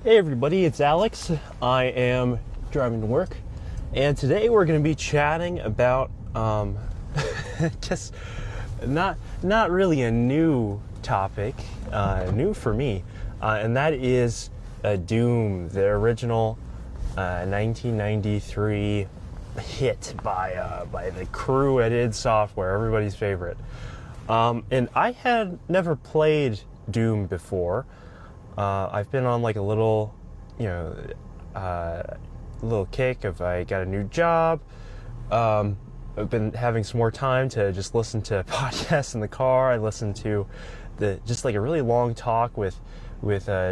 Hey everybody, it's Alex. I am driving to work, and today we're going to be chatting about just not really a new topic, new for me, and that is Doom, the original 1993 hit by the crew at id Software, everybody's favorite. And I had never played Doom before. I've been on like a little, little kick of I got a new job. I've been having some more time to just listen to podcasts in the car. I listened to just like a really long talk with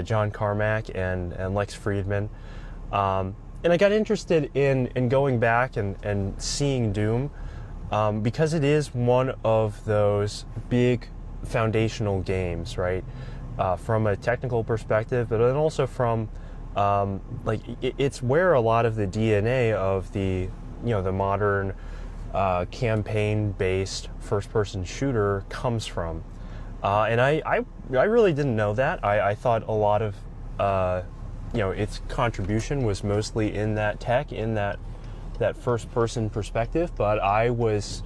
John Carmack and Lex Friedman. And I got interested in going back and seeing Doom because it is one of those big foundational games, right? From a technical perspective, but then also from it's where a lot of the DNA of the modern campaign-based first-person shooter comes from, and I really didn't know that. I thought a lot of its contribution was mostly in that tech, in that first-person perspective. But I was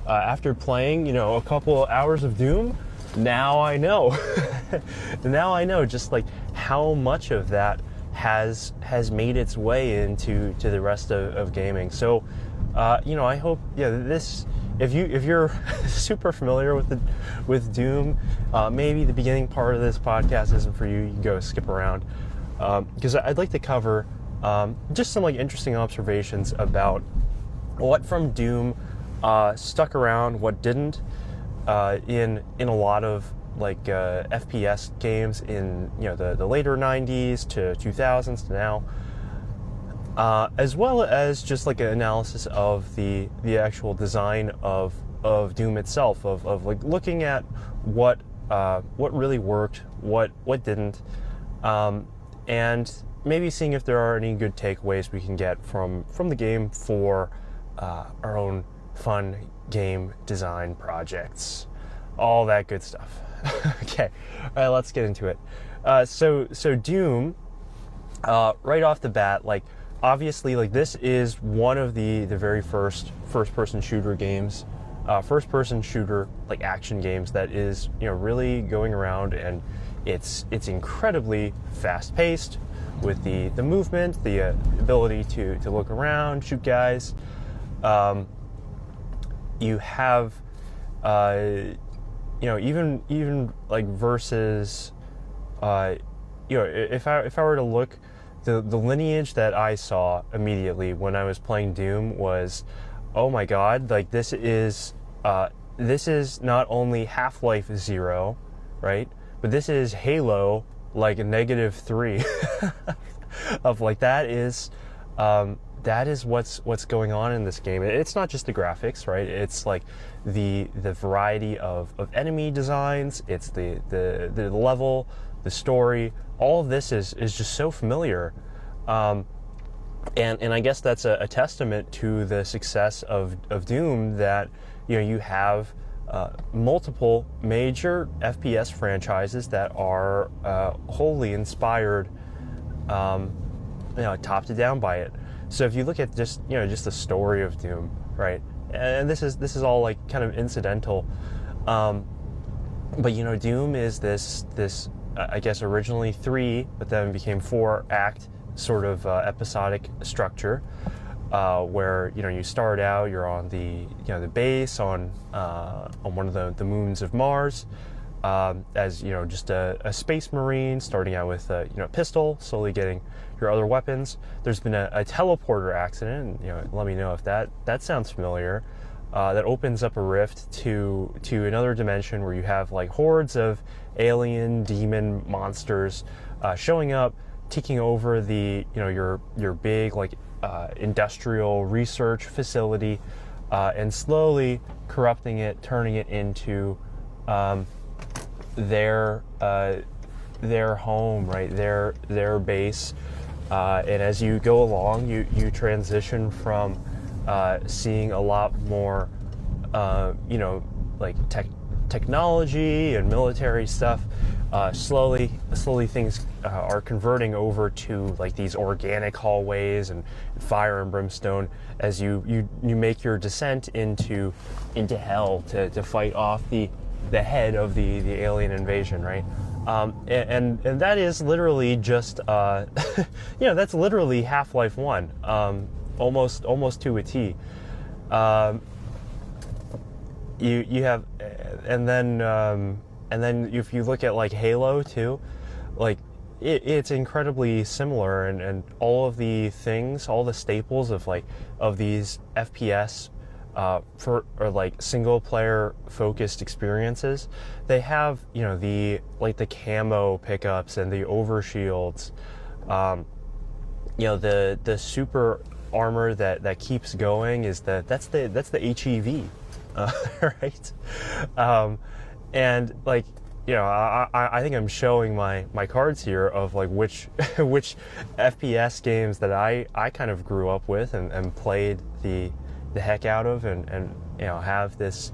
after playing a couple hours of Doom. Now I know. Now I know just like how much of that has made its way into the rest of gaming. So, I hope this. If you're super familiar with Doom, maybe the beginning part of this podcast isn't for you. You can go skip around because I'd like to cover just some like interesting observations about what from Doom stuck around, what didn't. In a lot of like FPS games in the later 90s to 2000s to now, as well as just like an analysis of the actual design of Doom itself, of like looking at what really worked, what didn't, and maybe seeing if there are any good takeaways we can get from the game for our own fun game design projects, all that good stuff. Okay, all right, let's get into it. So Doom, right off the bat, like obviously, like this is one of the very first-person shooter games, first-person shooter like action games that is really going around, and it's incredibly fast-paced with the movement, the ability to look around, shoot guys. You have, even like versus, if I were to look, the lineage that I saw immediately when I was playing Doom was, oh my God, like this is not only Half-Life 0, right? But this is Halo like -3 of like that is what's going on in this game. It's not just the graphics, right? It's like the variety of enemy designs. It's the level, the story. All of this is just so familiar, and I guess that's a testament to the success of Doom, that you have multiple major FPS franchises that are wholly inspired, top to down by it. So if you look at just the story of Doom, right, and this is all like kind of incidental, but Doom is this I guess originally 3, but then became 4-act sort of episodic structure, where you start out, you're on the base on one of the moons of Mars, as just a space marine, starting out with a pistol, slowly getting your other weapons. There's been a teleporter accident, and let me know if that sounds familiar. That opens up a rift to another dimension where you have like hordes of alien demon monsters showing up, taking over the your big like industrial research facility, and slowly corrupting it, turning it into their home, right? Their base. And as you go along, you transition from seeing a lot more, like technology and military stuff, slowly things are converting over to like these organic hallways and fire and brimstone as you make your descent into hell to fight off the head of the alien invasion, right? And that is literally just that's literally Half-Life 1, almost to a T. You have, and then if you look at like Halo 2, like it's incredibly similar, and all of the things, all the staples of these FPS or like single player focused experiences, they have the camo pickups and the overshields, the super armor that keeps going is that's the HEV, right? And like I think I'm showing my cards here of like which FPS games that I kind of grew up with and played the heck out of and have this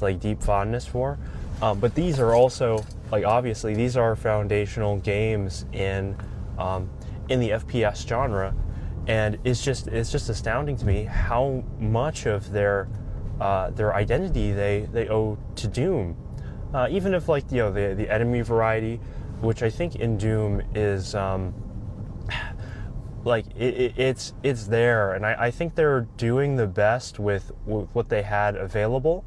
like deep fondness for, but these are also like obviously these are foundational games in the FPS genre, and it's just astounding to me how much of their identity they owe to Doom, even if like the enemy variety, which I think in Doom is like it's there, and I think they're doing the best with what they had available,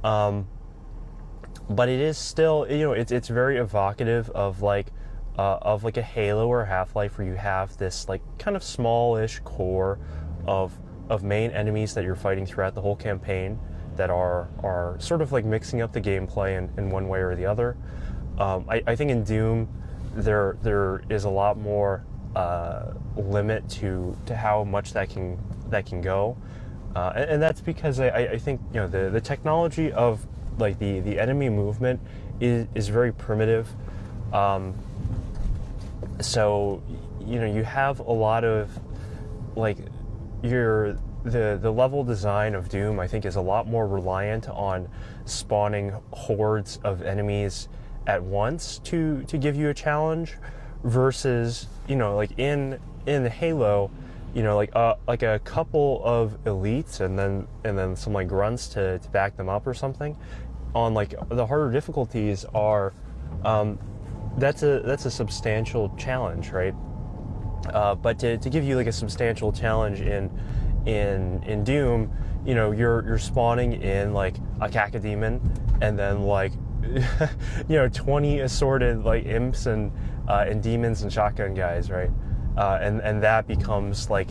but it is still it's very evocative of like a Halo or Half-Life, where you have this like kind of smallish core of main enemies that you're fighting throughout the whole campaign that are sort of like mixing up the gameplay in one way or the other. I think in Doom there is a lot more limit to how much that can go, and that's because I think the technology of like the enemy movement is very primitive, so you have a lot of like the level design of Doom, I think, is a lot more reliant on spawning hordes of enemies at once to give you a challenge, versus like in Halo, like a couple of elites and then some like grunts to back them up or something. On like the harder difficulties are that's a substantial challenge, right? But to give you like a substantial challenge in Doom, you're spawning in like a cacodemon, and then like 20 assorted like imps and demons and shotgun guys, right? And that becomes like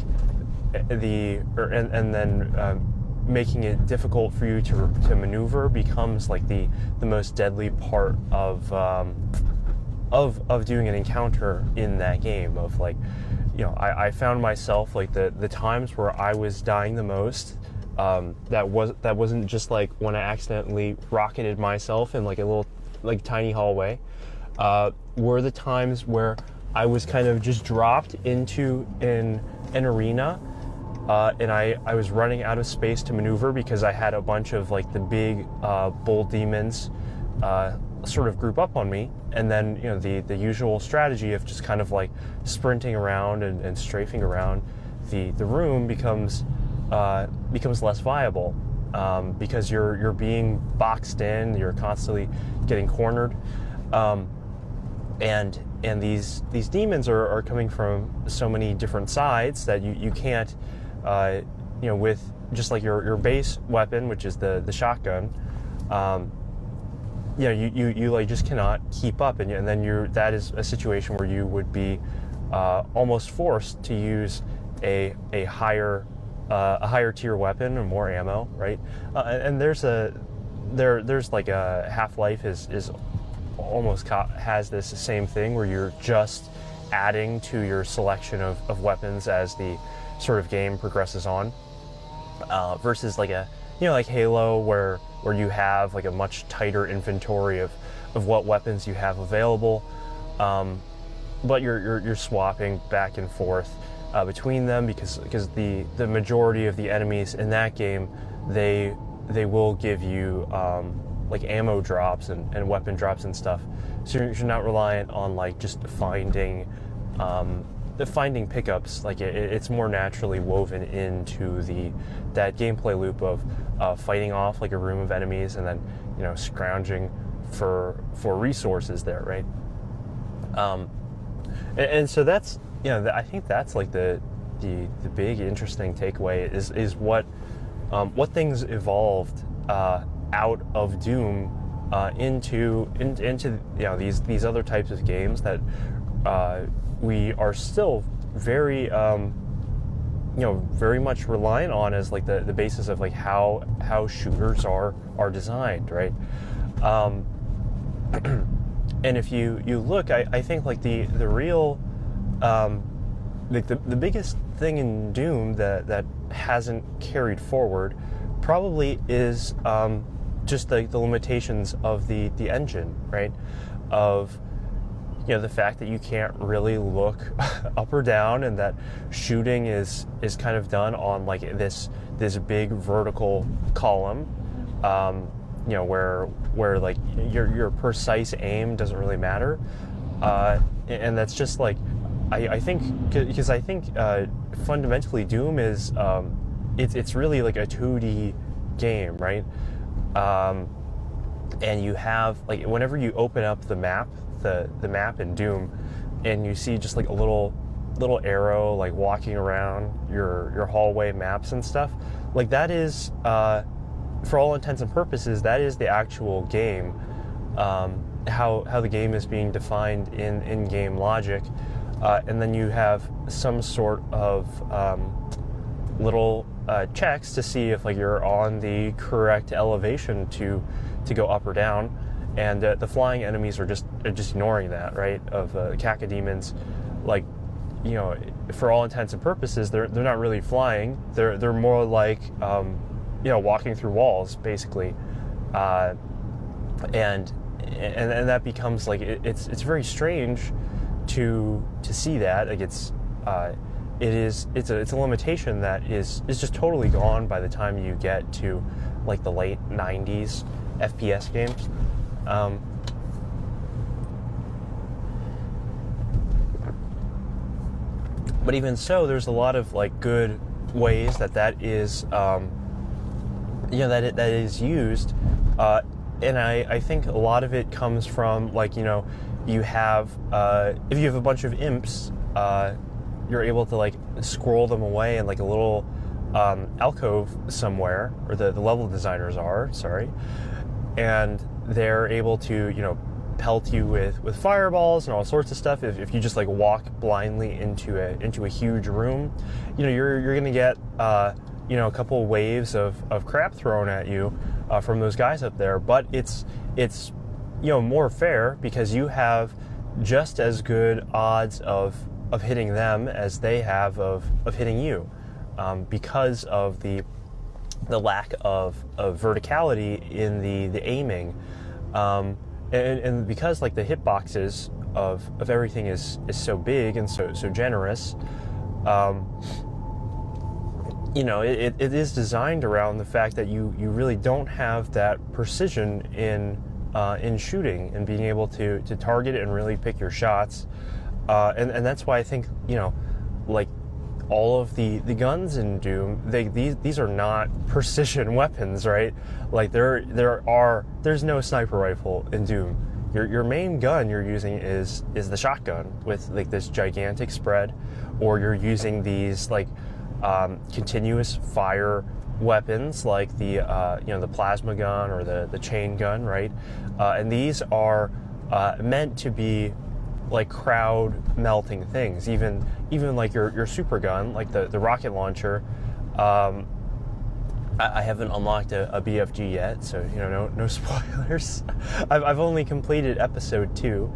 and then making it difficult for you to maneuver becomes like the most deadly part of doing an encounter in that game. Of like, I found myself like the times where I was dying the most, that wasn't just like when I accidentally rocketed myself in like a little like tiny hallway, were the times where I was kind of just dropped into an arena, and I was running out of space to maneuver because I had a bunch of like the big bull demons sort of group up on me, and then the usual strategy of just kind of like sprinting around and strafing around the room becomes less viable, because you're being boxed in, you're constantly getting cornered, and these demons are coming from so many different sides that you can't with just like your base weapon, which is the shotgun, you like just cannot keep up, and then that is a situation where you would be almost forced to use a higher tier weapon or more ammo, right? And there's like a Half-Life is almost has this same thing where you're just adding to your selection of weapons as the sort of game progresses on, versus like like Halo, where you have like a much tighter inventory of what weapons you have available, but you're swapping back and forth between them, because the majority of the enemies in that game, they will give you like ammo drops and weapon drops and stuff. So you're not reliant on like just finding pickups. Like it's more naturally woven into that gameplay loop of fighting off like a room of enemies and then scrounging for resources there, right? And so that's I think that's like the big interesting takeaway is what things evolved out of Doom into these other types of games that we are still very very much reliant on as like the basis of like how shooters are designed, right? And if you look, I think like the real like the biggest thing in Doom that hasn't carried forward probably is just the limitations of the engine, right? Of the fact that you can't really look up or down, and that shooting is kind of done on like this big vertical column, where like your precise aim doesn't really matter, and that's just like I think because I think fundamentally Doom is it's really like a 2D game, right? And you have like whenever you open up the map in Doom, and you see just like a little arrow like walking around your hallway maps and stuff, like that is for all intents and purposes that is the actual game, how the game is being defined in game logic, and then you have some sort of little checks to see if like you're on the correct elevation to go up or down. And the flying enemies are just ignoring that, right? Of cacodemons, like for all intents and purposes, they're not really flying. They're more like walking through walls, basically, and that becomes like it's very strange to see that. Like it's a limitation that is just totally gone by the time you get to like the late 90s FPS games. But even so, there's a lot of like good ways that is that is used, and I think a lot of it comes from like you have if you have a bunch of imps, you're able to like scroll them away in like a little alcove somewhere, or the level designers are, and they're able to pelt you with fireballs and all sorts of stuff. If you just like walk blindly into a huge room, you're gonna get a couple waves of crap thrown at you from those guys up there. But it's more fair because you have just as good odds of hitting them as they have of hitting you, because of the lack of verticality in the aiming, and because like the hitboxes of everything is so big and so generous, it is designed around the fact that you really don't have that precision in shooting and being able to target and really pick your shots, and that's why I think like all of the guns in Doom, these are not precision weapons, right? Like there's no sniper rifle in Doom. Your main gun you're using is the shotgun with like this gigantic spread, or you're using these like continuous fire weapons like the plasma gun or the chain gun, right? And these are meant to be like crowd melting things. Even like your super gun, like the rocket launcher. I haven't unlocked a BFG yet, so no spoilers. I've only completed episode 2,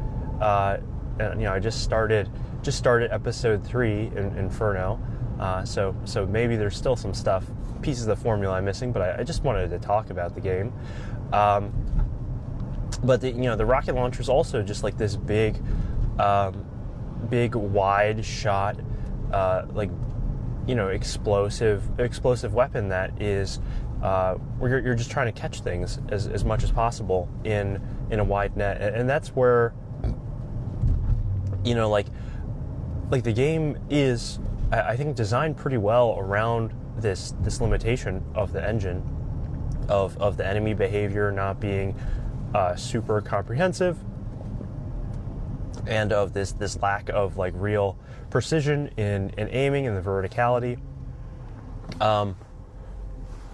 and I just started episode 3 in Inferno. So maybe there's still some pieces of the formula I'm missing, but I just wanted to talk about the game. But the rocket launcher is also just like this big wide shot, explosive weapon that is where you're just trying to catch things as much as possible in a wide net, and that's where, you know, like the game is, I think, designed pretty well around this limitation of the engine, of the enemy behavior not being super comprehensive, and of this lack of like real precision in aiming and the verticality.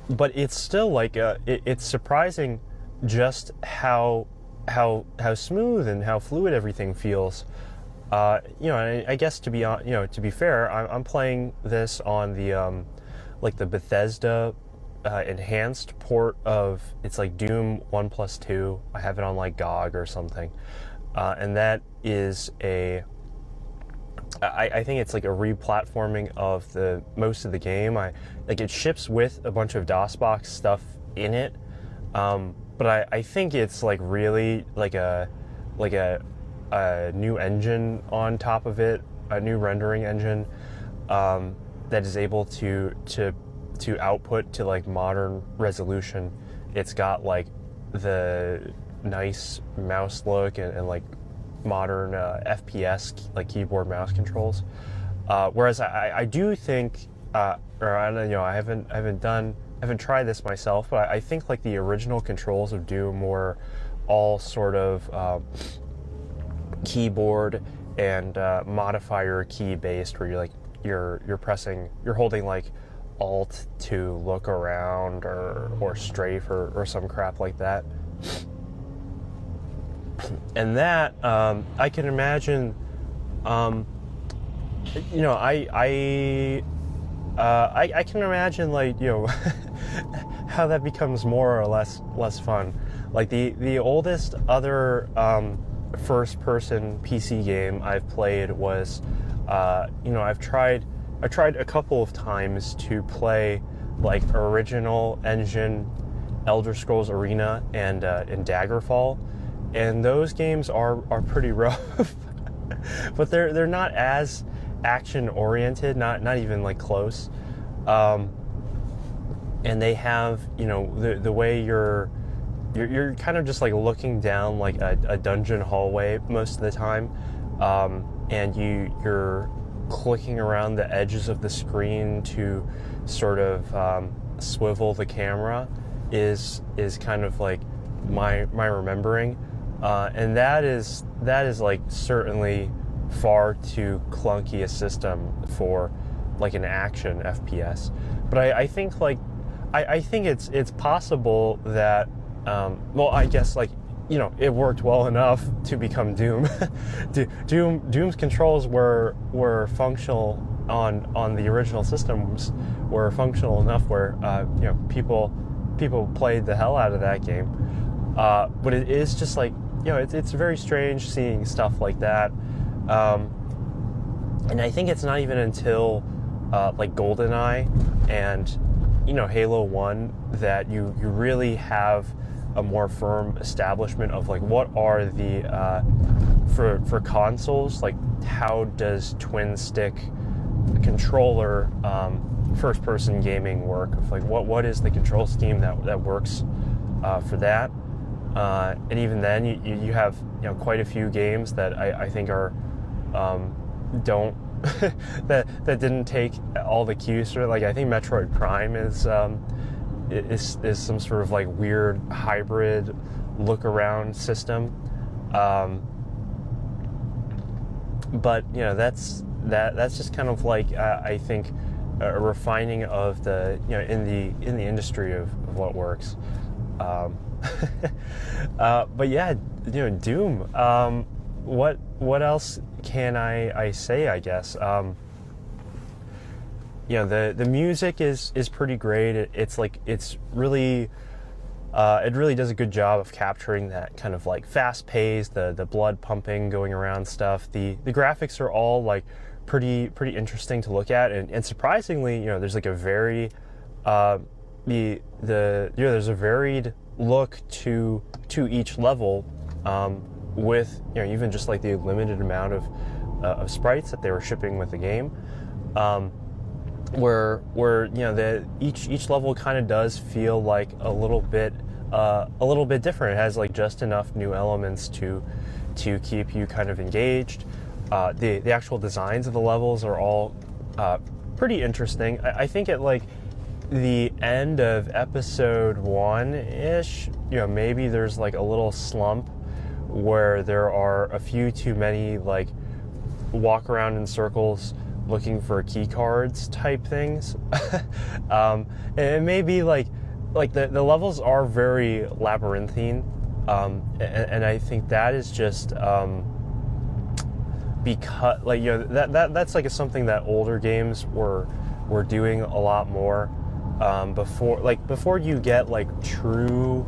But it's still like it's surprising just how smooth and how fluid everything feels. You know, I guess to be fair, I'm playing this on the like the Bethesda enhanced port of, it's like Doom 1+2. I have it on like GOG or something, and that is I think it's like a replatforming of most of the game. Like it ships with a bunch of DOSBox stuff in it, but I think it's like really like a new engine on top of it, a new rendering engine that is able to output to like modern resolution. It's got like the nice mouse look and like modern FPS like keyboard mouse controls. Whereas I do think, or I don't know, I haven't tried this myself, but I think like the original controls of Doom were all sort of keyboard and modifier key based, where you're holding like Alt to look around or strafe or some crap like that. And that I can imagine, you know, I can imagine, like, you know, how that becomes more or less fun. Like the oldest other first-person PC game I've played was, you know, I've tried a couple of times to play like original engine Elder Scrolls Arena and Daggerfall, and those games are pretty rough. But they're not as action oriented, not even like close. And they have, you know, the way you're kind of just like looking down like a dungeon hallway most of the time, and you're clicking around the edges of the screen to sort of swivel the camera is kind of like my remembering, and that is like certainly far too clunky a system for like an action FPS. But I think like I think it's possible that well, I guess, like, you know, it worked well enough to become Doom. Doom's controls were functional on the original systems, were functional enough where you know, people played the hell out of that game. But it is just like, you know, it's very strange seeing stuff like that. And I think it's not even until like GoldenEye and, you know, Halo 1 that you really have a more firm establishment of like what are the for consoles, like how does twin stick controller first person gaming work, of like what is the control scheme that works for that. And even then you have, you know, quite a few games that I think are don't that didn't take all the cues for it. Like I think Metroid Prime is some sort of like weird hybrid look around system, but you know, that's just kind of like I think a refining of the, you know, in the industry of what works. But yeah, you know, Doom. What else can I say? I guess. You know, the music is pretty great. It's really it really does a good job of capturing that kind of like fast pace, the blood pumping going around stuff. The graphics are all like pretty interesting to look at, and surprisingly, you know, there's like a very there's a varied look to each level, with, you know, even just like the limited amount of sprites that they were shipping with the game. where each level kind of does feel like a little bit different. It has like just enough new elements to keep you kind of engaged. The actual designs of the levels are all pretty interesting. I think at like the end of episode 1-ish, maybe there's like a little slump where there are a few too many like walk around in circles looking for key cards type things. And maybe like the levels are very labyrinthine, and I think that is just because like that's like something that older games were doing a lot more before you get like true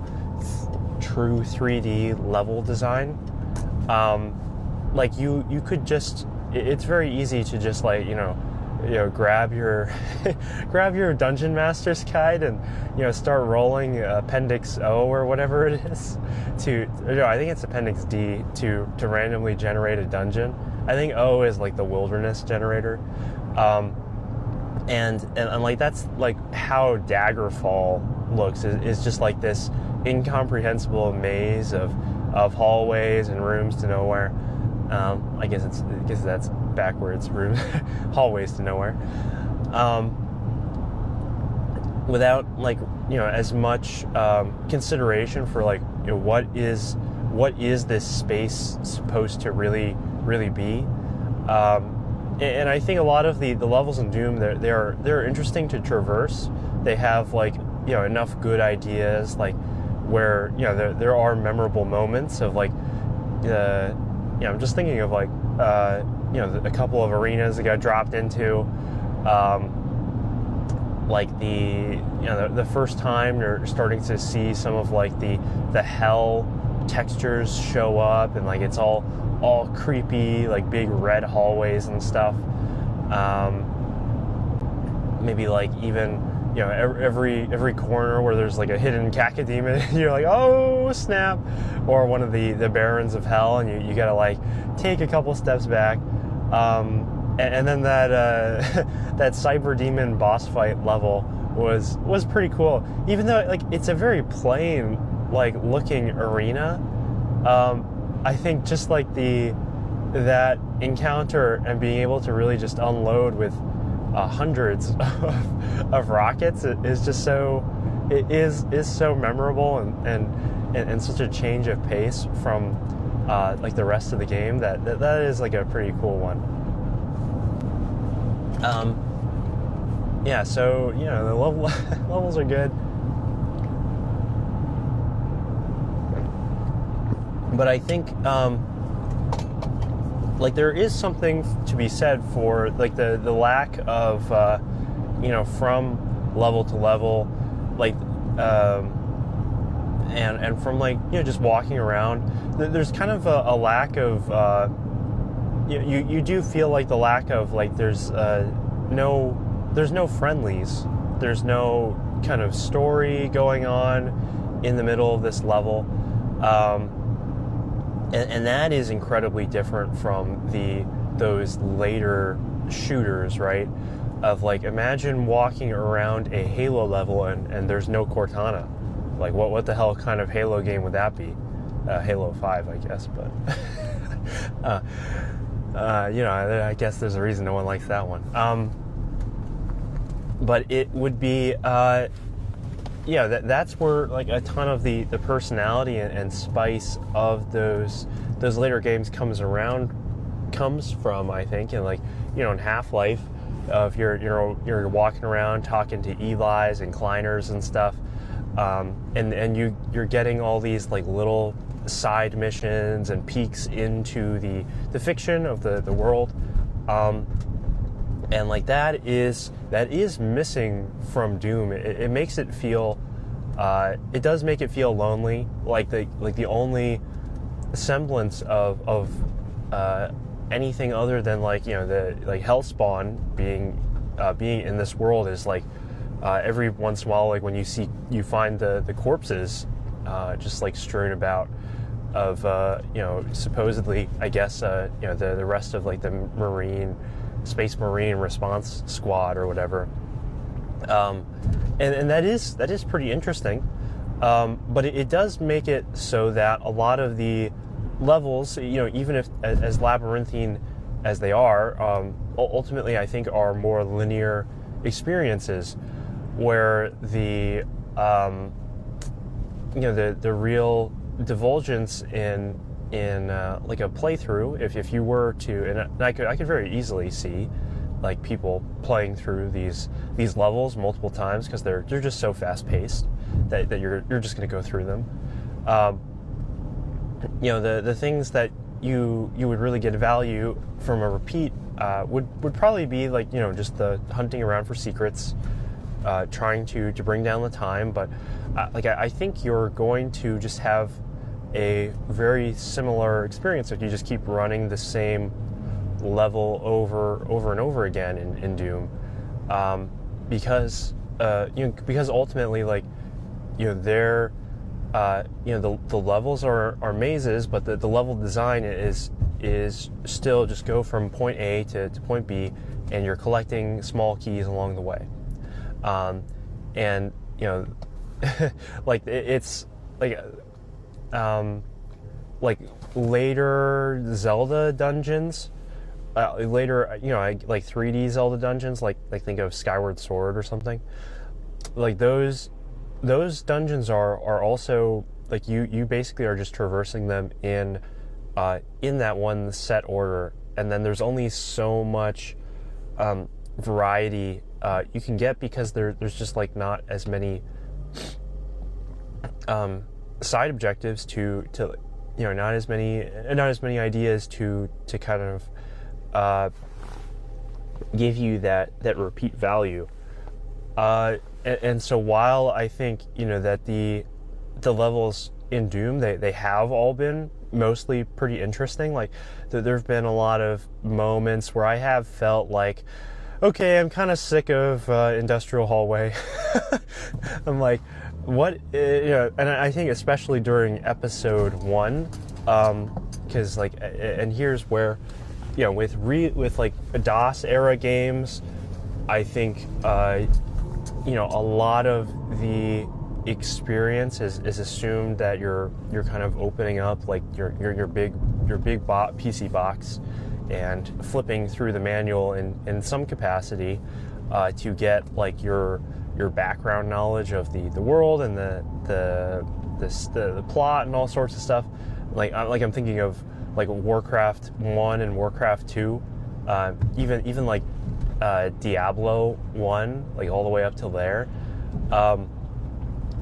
3D level design. Like you could just, it's very easy to just like grab your grab your Dungeon Master's Guide and start rolling Appendix O or whatever it is I think it's Appendix D to randomly generate a dungeon. I think O is like the wilderness generator, and like that's like how Daggerfall looks, is just like this incomprehensible maze of hallways and rooms to nowhere. I guess that's backwards. Room hallways to nowhere, without like as much consideration for like what is this space supposed to really be. And I think a lot of the levels in Doom, they're interesting to traverse. They have like enough good ideas, like where there are memorable moments of like I'm just thinking of like a couple of arenas that got dropped into, like the first time you're starting to see some of like the hell textures show up, and like it's all creepy, like big red hallways and stuff. Maybe like even every corner where there's like a hidden cacodemon, you're like, oh snap, or one of the barons of hell, and you gotta like take a couple steps back. And then that that cyber demon boss fight level was pretty cool, even though like it's a very plain like looking arena. I think just like that encounter and being able to really just unload with hundreds of rockets is just so memorable and such a change of pace from like the rest of the game that is like a pretty cool one. Yeah, so the levels are good, but I think like there is something to be said for like the lack of from level to level, like and from like just walking around, there's kind of a lack of you do feel like the lack of like there's no friendlies, there's no kind of story going on in the middle of this level. And that is incredibly different from those later shooters, right? Of like, imagine walking around a Halo level and there's no Cortana. Like, what the hell kind of Halo game would that be? Halo 5, I guess, but I guess there's a reason no one likes that one. But it would be that's where like a ton of the personality and spice of those later games comes from, I think. And like in Half-Life, if you're walking around talking to Eli's and Kleiners and stuff, and you're getting all these like little side missions and peeks into the fiction of the world, and like that is missing from Doom. It makes it feel, it does make it feel lonely, like the only semblance of anything other than like the like Hellspawn being in this world is like every once in a while, like when you find the corpses just like strewn about, supposedly, I guess, the rest of like the Space Marine response squad or whatever. And that is pretty interesting. But it does make it so that a lot of the levels, even if as labyrinthine as they are, ultimately I think are more linear experiences, where the real divulgence in like a playthrough, if you were to, and I could very easily see like people playing through these levels multiple times, because they're just so fast paced that you're just going to go through them. The things that you would really get value from a repeat would probably be like just the hunting around for secrets, trying to bring down the time. But I think you're going to just have a very similar experience if you just keep running the same level over and over again in Doom, because ultimately, like, they're the levels are mazes, but the level design is still just go from point A to point B, and you're collecting small keys along the way. And like it's like later Zelda dungeons, later like 3D Zelda dungeons, like think of Skyward Sword or something. Like those dungeons are also like you basically are just traversing them in that one set order, and then there's only so much variety you can get, because there's just like not as many side objectives to not as many ideas to kind of give you that repeat value. And so while I think that the levels in Doom, they have all been mostly pretty interesting, like there have been a lot of moments where I have felt like, okay, I'm kind of sick of Industrial Hallway. I'm like, what, and I think especially during episode 1, because like, and here's where, with like DOS era games, I think a lot of the experience is assumed that you're kind of opening up like your big PC box and flipping through the manual in some capacity to get like your background knowledge of the world and the plot and all sorts of stuff. Like I'm thinking of like Warcraft 1 and Warcraft 2, even like Diablo 1, like all the way up till there.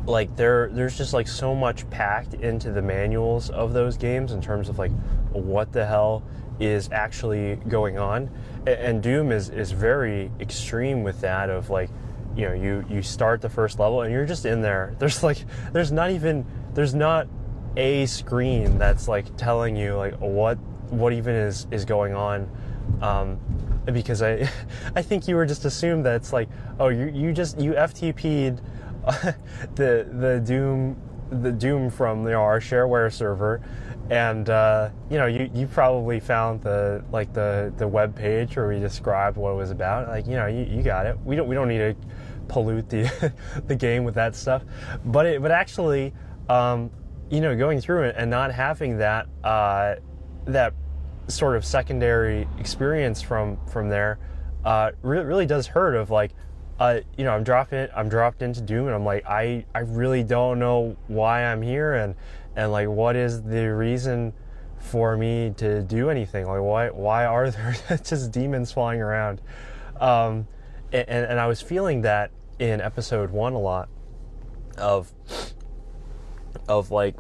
Like there's just like so much packed into the manuals of those games in terms of like what the hell is actually going on, and Doom is very extreme with that, of like, you start the first level and you're just in there. There's not a screen that's like telling you like what even is going on, because I think you were just assumed that it's like, oh, you FTP'd the Doom from our shareware server, and you probably found the web page where we described what it was about. Like, you got it. We don't need to pollute the game with that stuff. But actually, going through it and not having that that sort of secondary experience from there really does hurt. Of like, I'm dropped into Doom, and I'm like, I really don't know why I'm here, and like, what is the reason for me to do anything? Like, why are there just demons flying around? And I was feeling that in episode 1 a lot, of like,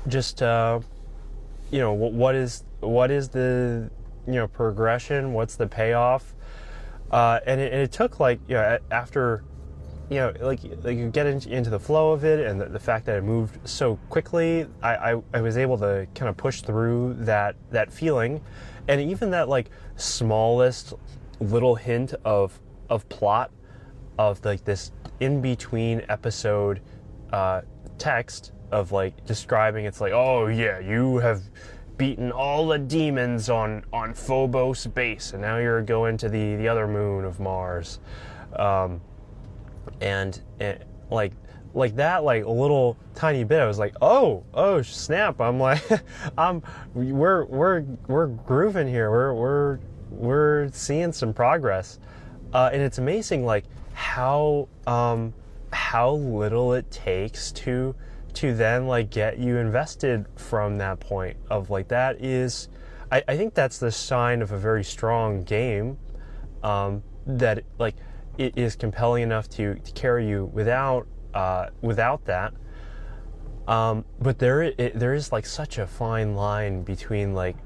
just what is the progression? What's the payoff? And it took like, after, like you get into the flow of it, and the fact that it moved so quickly, I was able to kind of push through that feeling, and even that like smallest little hint of plot, of like this in between episode text of like describing, it's like, oh yeah, you have beaten all the demons on Phobos base, and now you're going to the other moon of Mars, and it, like that, like a little tiny bit, I was like, oh snap! I'm like, we're grooving here. We're seeing some progress, and it's amazing, like how little it takes to then like get you invested from that point of like that is, I think that's the sign of a very strong game, that like it is compelling enough to carry you without that. But there is like such a fine line between like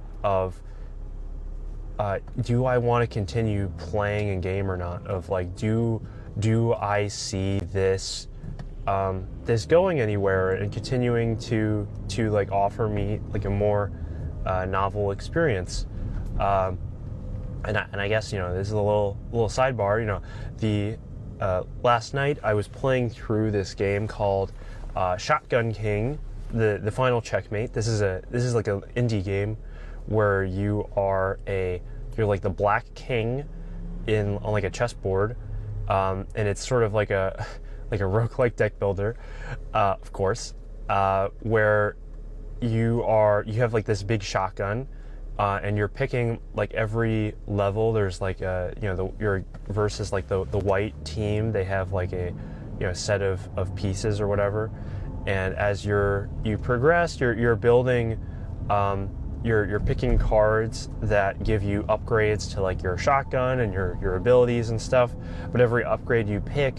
do I want to continue playing a game or not? Of like, do I see this going anywhere and continuing to like offer me like a more novel experience? And I guess, this is a little sidebar. The last night I was playing through this game called Shotgun King, the Final Checkmate. This is like an indie game where you're like the Black King on like a chessboard, and it's sort of like a roguelike deck builder, of course, where you have like this big shotgun, and you're picking like every level. There's like you're versus like the white team. They have like a set of pieces or whatever, and as you progress, you're building. You're picking cards that give you upgrades to like your shotgun and your abilities and stuff. But every upgrade you pick,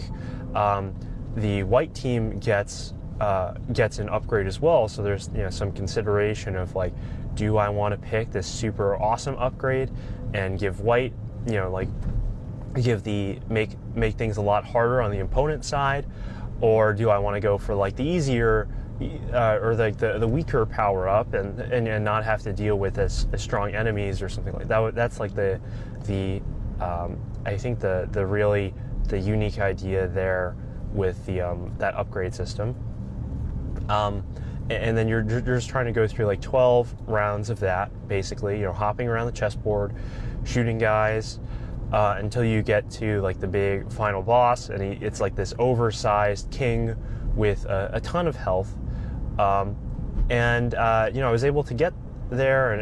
the white team gets an upgrade as well. So there's some consideration of like, do I want to pick this super awesome upgrade and give white, like make things a lot harder on the opponent side, or do I want to go for like the easier or like the weaker power up and not have to deal with as strong enemies or something like that? That's like the I think the unique idea there with that upgrade system. And then you're just trying to go through like 12 rounds of that, basically, hopping around the chessboard, shooting guys, until you get to like the big final boss, and it's like this oversized king with a ton of health. I was able to get there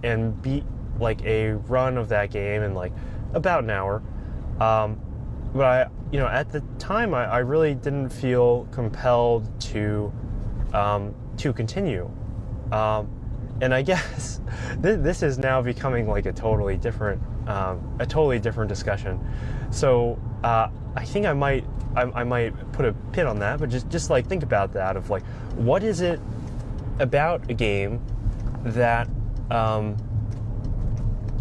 and beat like a run of that game in like about an hour. But at the time, I really didn't feel compelled to continue. And I guess this is now becoming like a totally different discussion. So I think I might put a pin on that, but just like think about that of like, what is it about a game that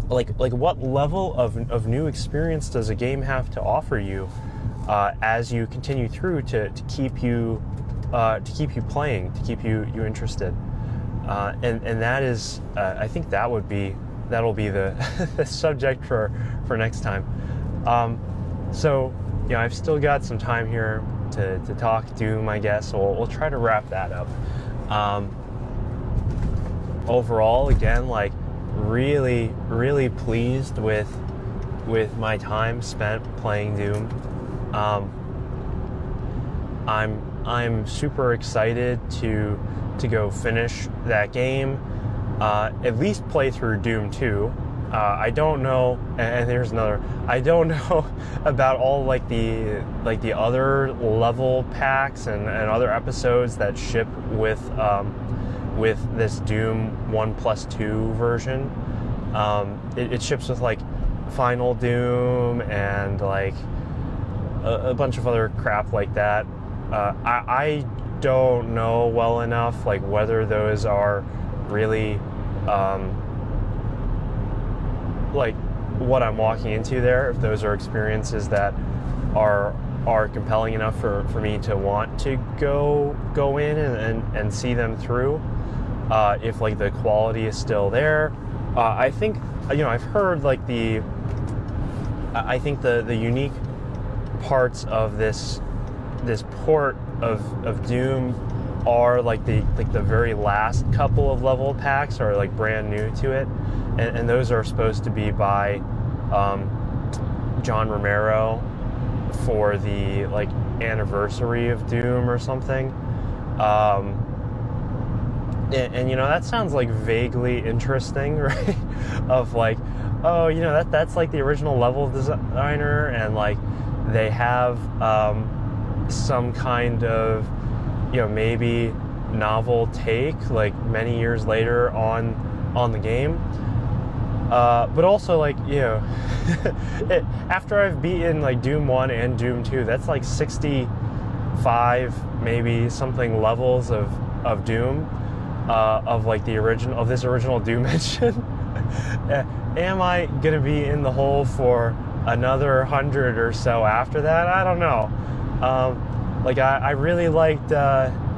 like what level of new experience does a game have to offer you as you continue through to keep you playing, to keep you interested, and that is I think that'll be the, the subject for next time. So I've still got some time here to talk Doom, I guess, so we'll try to wrap that up. Overall, again, like really pleased with my time spent playing Doom. I'm super excited to go finish that game, at least play through Doom 2. I don't know, and there's another. I don't know about all like the other level packs and other episodes that ship with this Doom 1+2 version. It ships with like Final Doom and like a bunch of other crap like that. I don't know well enough like whether those are really like what I'm walking into there, if those are experiences that are compelling enough for me to want to go in and see them through, if like the quality is still there. I think I've heard like the unique parts of this port of Doom are like the very last couple of level packs are like brand new to it, and those are supposed to be by John Romero for the like anniversary of Doom or something. And you know, that sounds like vaguely interesting, right? Of like, oh, you know, that's like the original level designer, and like they have some kind of, you know, maybe novel take like many years later on the game. But also, like, you know, after I've beaten like Doom 1 and Doom 2, that's like 65 maybe something levels of Doom, of like the original, of this original Doom engine. Am I gonna be in the hole for another 100 or so after that? I don't know. Like I really liked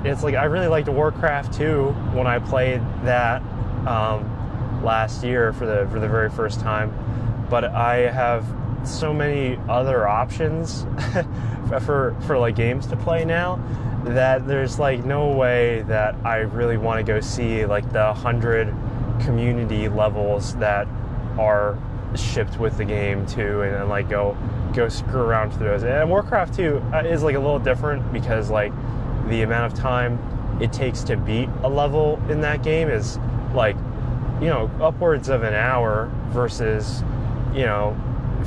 it's like I really liked Warcraft 2 when I played that last year for the very first time, but I have so many other options for like games to play now that there's like no way that I really want to go see like the 100 community levels that are shipped with the game too, and like go screw around through those. And Warcraft 2 is like a little different because like the amount of time it takes to beat a level in that game is like, you know, upwards of an hour versus, you know,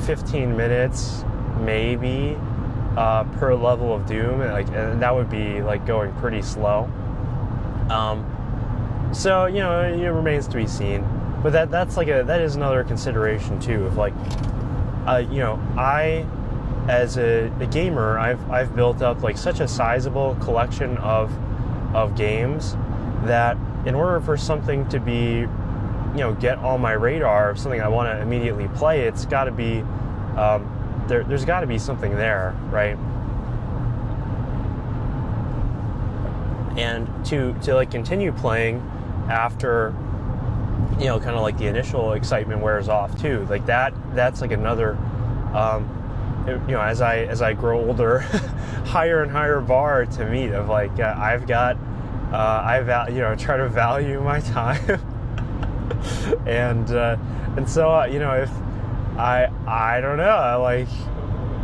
15 minutes maybe per level of Doom, and that would be like going pretty slow. So, you know, it remains to be seen. But that is another consideration too, of like, you know, I as a gamer, I've built up like such a sizable collection of games that in order for something to be, you know, get on my radar of something I want to immediately play, it's got to be there's got to be something there, right? And to like continue playing after, you know, kind of like the initial excitement wears off too, like that's like another you know, as I grow older, higher and higher bar to meet of like I've got you know, try to value my time. and so you know, if I don't know, like,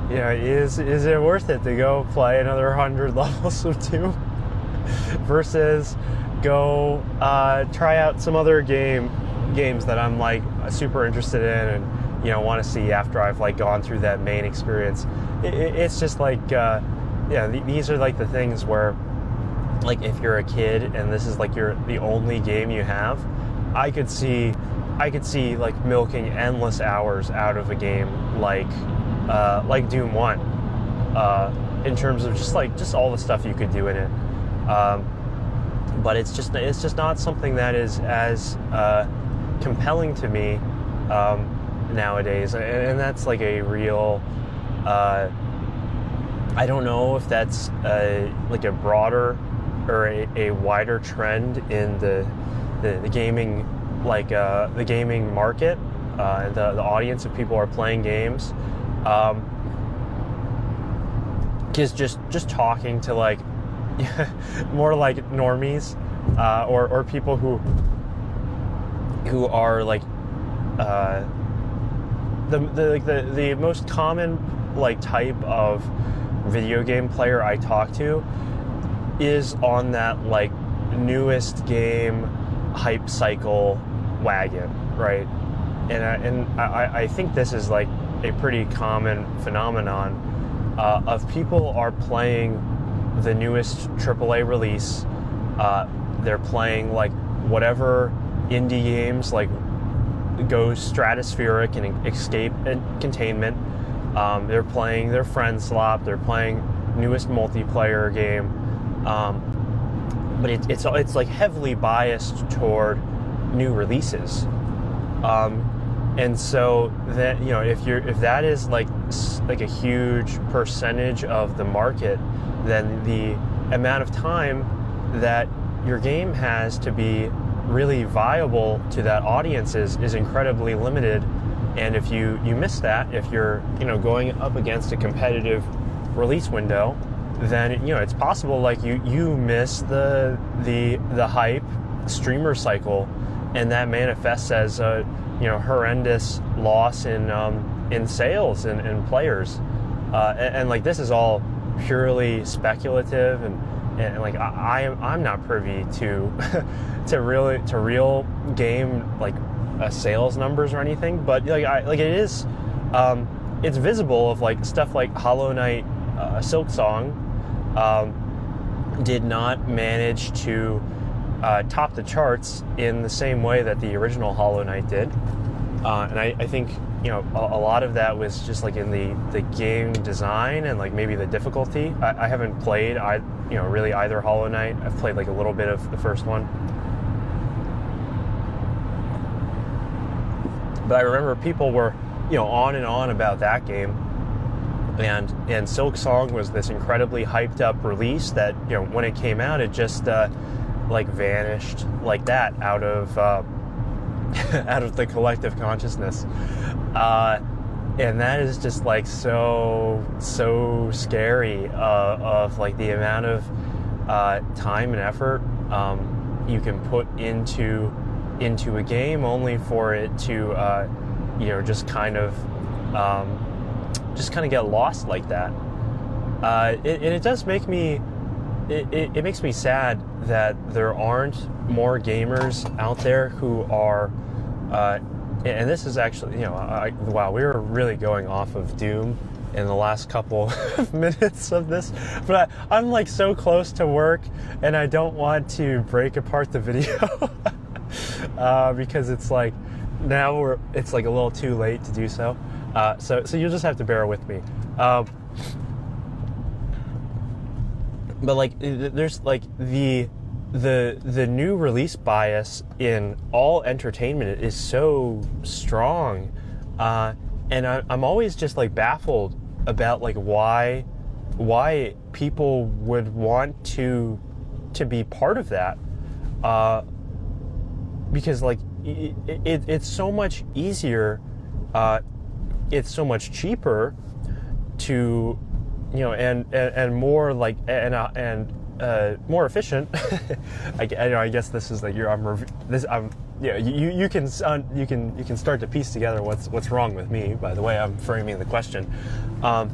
you know, is it worth it to go play another 100 levels of Doom versus go try out some other games that I'm like super interested in and, you know, want to see after I've like gone through that main experience. It's just like yeah, these are like the things where, like, if you're a kid and this is like the only game you have, I could see like milking endless hours out of a game like Doom 1, in terms of just all the stuff you could do in it. But it's just not something that is as compelling to me nowadays, and that's like a real. I don't know if that's like a broader or a wider trend in the gaming, like the gaming market, the audience of people are playing games. Because just talking to like more like normies, or people who are like the most common like type of video game player I talk to is on that like newest game hype cycle wagon, right? And I think this is like a pretty common phenomenon of people are playing the newest AAA release. They're playing like whatever indie games like go stratospheric and escape containment. They're playing their friend slop. They're playing newest multiplayer game. But it's like heavily biased toward new releases. And so that, you know, if that is like a huge percentage of the market, then the amount of time that your game has to be really viable to that audience is incredibly limited. And if you miss that, if you're, you know, going up against a competitive release window, then it's possible like you miss the hype streamer cycle, and that manifests as a horrendous loss in sales and players, and like this is all purely speculative, and like I'm not privy to to real game like sales numbers or anything, but it is it's visible of like stuff like Hollow Knight, Silksong did not manage to top the charts in the same way that the original Hollow Knight did, and I think a lot of that was just like in the game design and like maybe the difficulty. I haven't played really either Hollow Knight. I've played like a little bit of the first one, but I remember people were on and on about that game, and Silksong was this incredibly hyped up release that when it came out, it just like vanished like that out of out of the collective consciousness, and that is just like so scary of like the amount of time and effort you can put into a game only for it to just kind of get lost like that. It does make me it makes me sad that there aren't more gamers out there who are and this is actually wow, we were really going off of Doom in the last couple of minutes of this, but I'm like so close to work and I don't want to break apart the video because it's like now it's like a little too late to do so. So you'll just have to bear with me. But like there's like the new release bias in all entertainment is so strong, and I'm always just like baffled about like why people would want to be part of that, because like it's so much easier, it's so much cheaper to and more like and more efficient. I guess this is like you can start to piece together what's wrong with me by the way I'm framing the question, but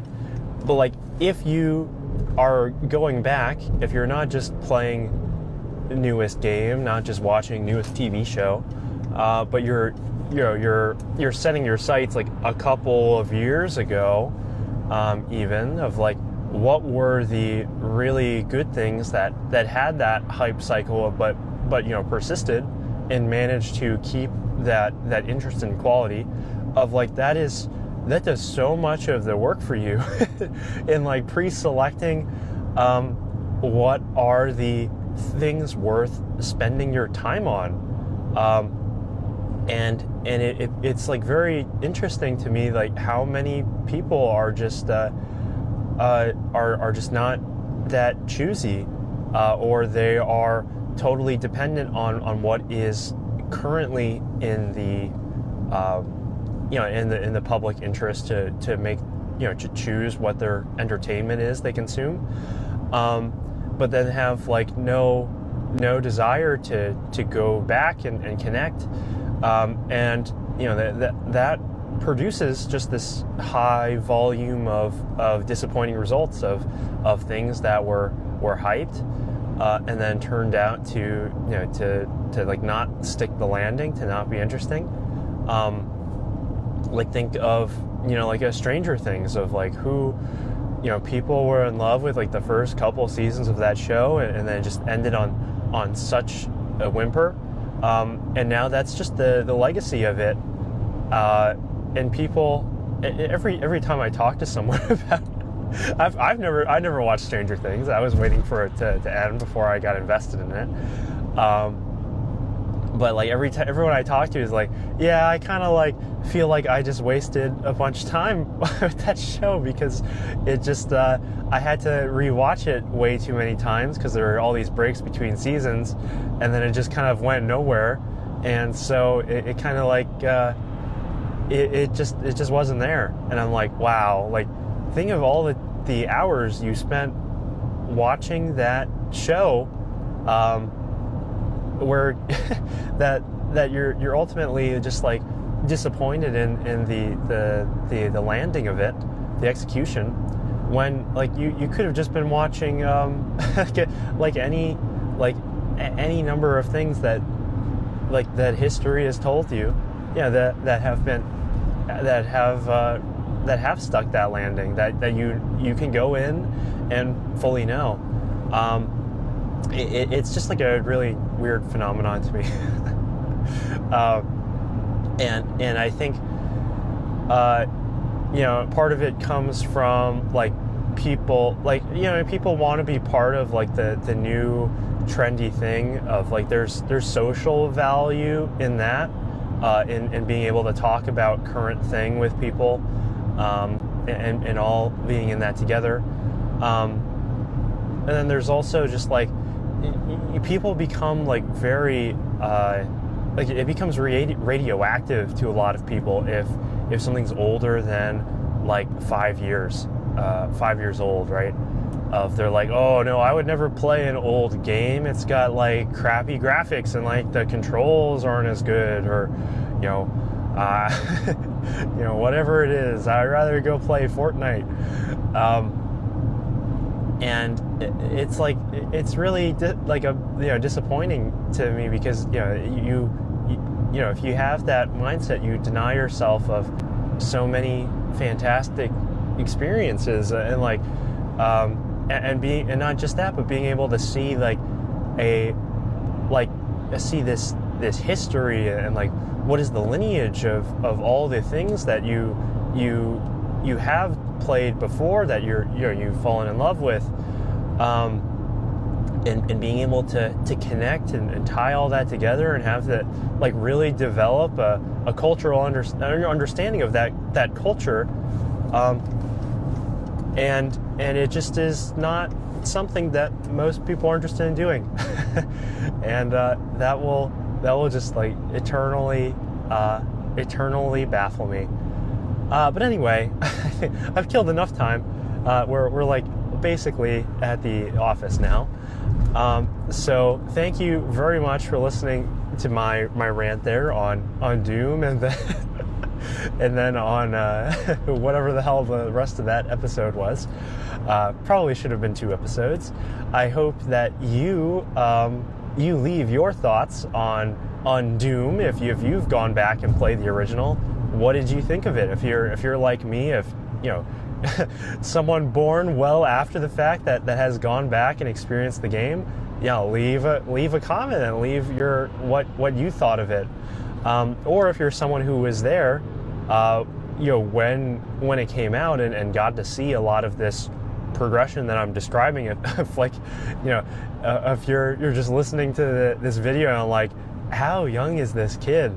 like if you are going back, if you're not just playing the newest game, not just watching newest TV show, but you're setting your sights like a couple of years ago, even of like what were the really good things that had that hype cycle, but persisted and managed to keep that interest in quality of like that does so much of the work for you in like pre-selecting what are the things worth spending your time on, and it's like very interesting to me like how many people are just not that choosy, or they are totally dependent on what is currently in the in the public interest to make to choose what their entertainment is they consume, but then have like no desire to go back and connect, and that produces just this high volume of disappointing results of things that were hyped, and then turned out to like not stick the landing, to not be interesting. Like think of like a Stranger Things, of like who people were in love with like the first couple seasons of that show, and then it just ended on such a whimper, and now that's just the legacy of it. And people, every time I talk to someone about it, I never watched Stranger Things. I was waiting for it to end before I got invested in it. But like everyone I talk to is like, yeah, I kind of like feel like I just wasted a bunch of time with that show, because it just I had to rewatch it way too many times because there were all these breaks between seasons, and then it just kind of went nowhere, and so it kind of like it just wasn't there. And I'm like, wow, like think of all the hours you spent watching that show, where that you're ultimately just like disappointed in the landing of it, the execution, when like you could have just been watching like any number of things that history has told you, that have stuck that landing, that you can go in and fully know. It's just like a really weird phenomenon to me. And I think part of it comes from like people, people want to be part of like the new trendy thing of like there's social value in that, in being able to talk about current thing with people, and all being in that together. And then there's also just like people become like very like it becomes radioactive to a lot of people if something's older than like 5 years old, right? They're like, oh no, I would never play an old game. It's got like crappy graphics and like the controls aren't as good, or whatever it is. I'd rather go play Fortnite. And it's like it's really disappointing to me, because if you have that mindset, you deny yourself of so many fantastic experiences, and like and not just that, but being able to see see this history, and like what is the lineage of all the things that you have played before, that you've fallen in love with, and being able to connect and tie all that together, and have that like really develop a cultural understanding of that culture, and it just is not something that most people are interested in doing. And that will just like eternally baffle me. But anyway, I've killed enough time. We're like basically at the office now. So thank you very much for listening to my rant there on Doom, and then on whatever the hell the rest of that episode was. Probably should have been 2 episodes. I hope that you leave your thoughts on Doom if you've gone back and played the original. What did you think of it? If you're like me, if someone born well after the fact that has gone back and experienced the game, leave a comment and leave your what you thought of it. Or if you're someone who was there, when it came out and got to see a lot of this progression that I'm describing, if like if you're just listening to this video and like, how young is this kid?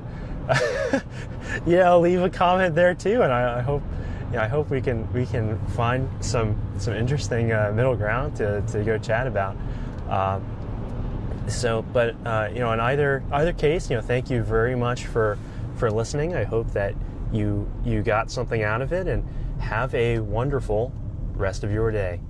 Leave a comment there too, and I hope we can find some interesting middle ground to go chat about. In either case, thank you very much for listening. I hope that you got something out of it, and have a wonderful rest of your day.